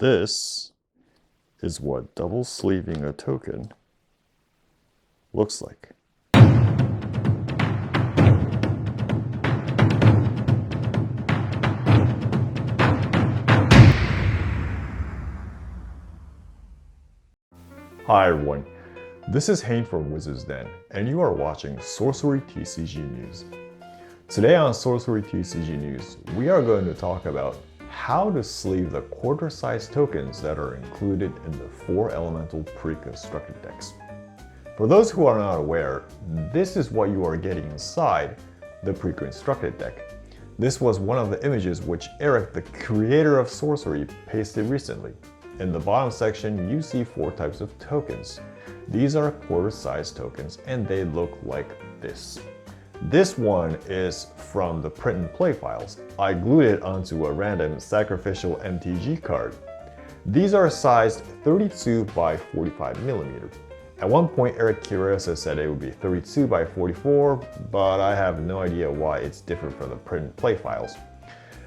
This is what double sleeving a token looks like. Hi everyone, this is Hayne from Wizards Den, and you are watching Sorcery TCG News. Today on Sorcery TCG News, we are going to talk about how to sleeve the quarter-size tokens that are included in the 4 elemental pre-constructed decks. For those who are not aware, this is what you are getting inside the pre-constructed deck. This was one of the images which Eric, the creator of Sorcery, pasted recently. In the bottom section, you see 4 types of tokens. These are quarter-size tokens and they look like this. This one is from the print and play files. I glued it onto a random sacrificial MTG card. These are sized 32 by 45 millimeter. At one point, Eric Curiosa said it would be 32 by 44, but I have no idea why it's different from the print and play files.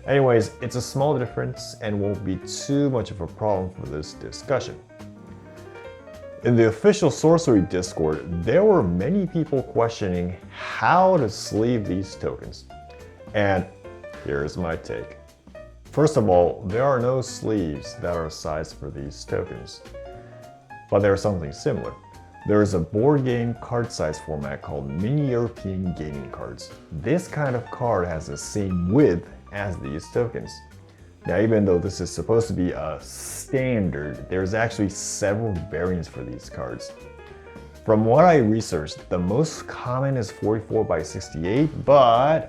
Anyways, it's a small difference and won't be too much of a problem for this discussion. In the official Sorcery Discord, there were many people questioning how to sleeve these tokens. And here's my take. First of all, there are no sleeves that are sized for these tokens. But there's something similar. There is a board game card size format called Mini European Gaming Cards. This kind of card has the same width as these tokens. Now, even though this is supposed to be a standard, there's actually several variants for these cards. From what I researched, the most common is 44 by 68, but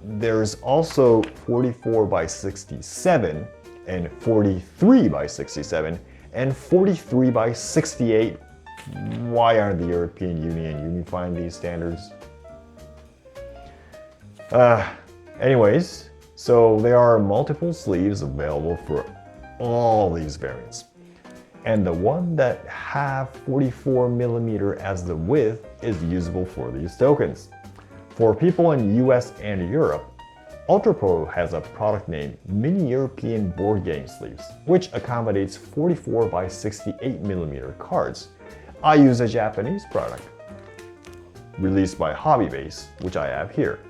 there's also 44 by 67 and 43 by 67 and 43 by 68. Why aren't the European Union unifying these standards? Anyways, so there are multiple sleeves available for all these variants. And the one that have 44 millimeter as the width is usable for these tokens. For people in US and Europe, UltraPro has a product named Mini European Board Game Sleeves, which accommodates 44 by 68 millimeter cards. I use a Japanese product, released by Hobbybase, which I have here.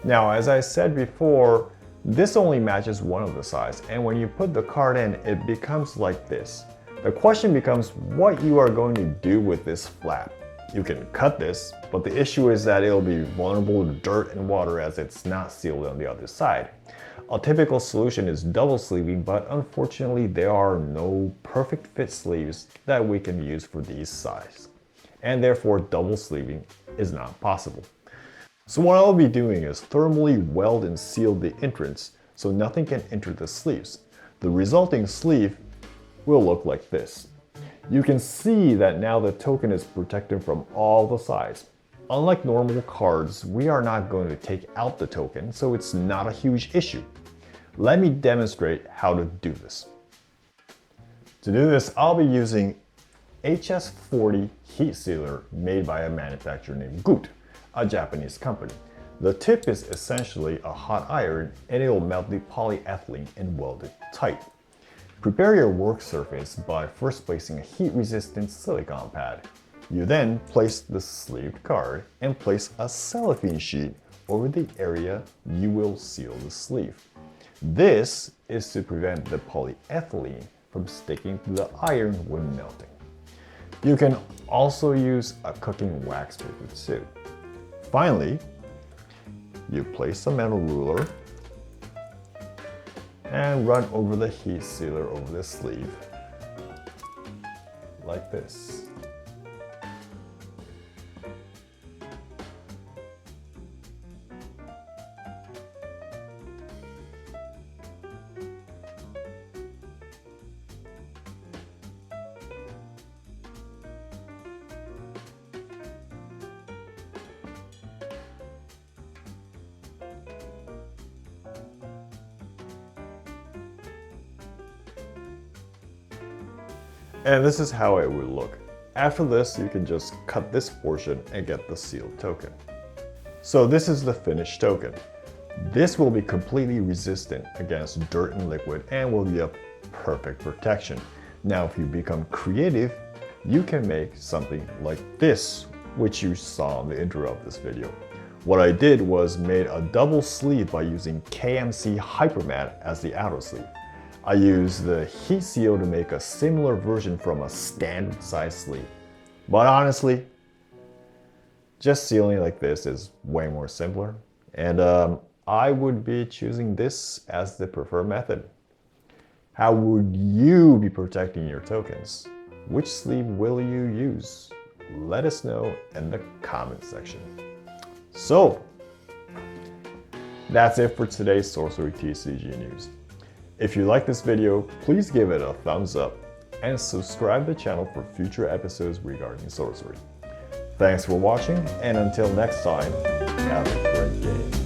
Now, as I said before, this only matches one of the sides, and when you put the card in, it becomes like this. The question becomes what you are going to do with this flap. You can cut this, but the issue is that it'll be vulnerable to dirt and water as it's not sealed on the other side. A typical solution is double sleeving, but unfortunately there are no perfect fit sleeves that we can use for these sizes, and therefore double sleeving is not possible. So what I'll be doing is thermally weld and seal the entrance so nothing can enter the sleeves. The resulting sleeve will look like this. You can see that now the token is protected from all the sides. Unlike normal cards, we are not going to take out the token, so it's not a huge issue. Let me demonstrate how to do this. To do this, I'll be using HS40 heat sealer made by a manufacturer named Goot, a Japanese company. The tip is essentially a hot iron and it will melt the polyethylene and weld it tight. Prepare your work surface by first placing a heat-resistant silicone pad. You then place the sleeved card and place a cellophane sheet over the area you will seal the sleeve. This is to prevent the polyethylene from sticking to the iron when melting. You can also use a cooking wax paper too. Finally, you place a metal ruler and run over the heat sealer over the sleeve, like this. And this is how it would look. After this, you can just cut this portion and get the sealed token. So this is the finished token. This will be completely resistant against dirt and liquid and will be a perfect protection. Now, if you become creative, you can make something like this, which you saw in the intro of this video. What I did was made a double sleeve by using KMC Hypermatte as the outer sleeve. I used the heat seal to make a similar version from a standard size sleeve. But honestly, just sealing like this is way more simpler. And I would be choosing this as the preferred method. How would you be protecting your tokens? Which sleeve will you use? Let us know in the comment section. So, that's it for today's Sorcery TCG news. If you like this video, please give it a thumbs up and subscribe to the channel for future episodes regarding sorcery. Thanks for watching, and until next time, have a great game.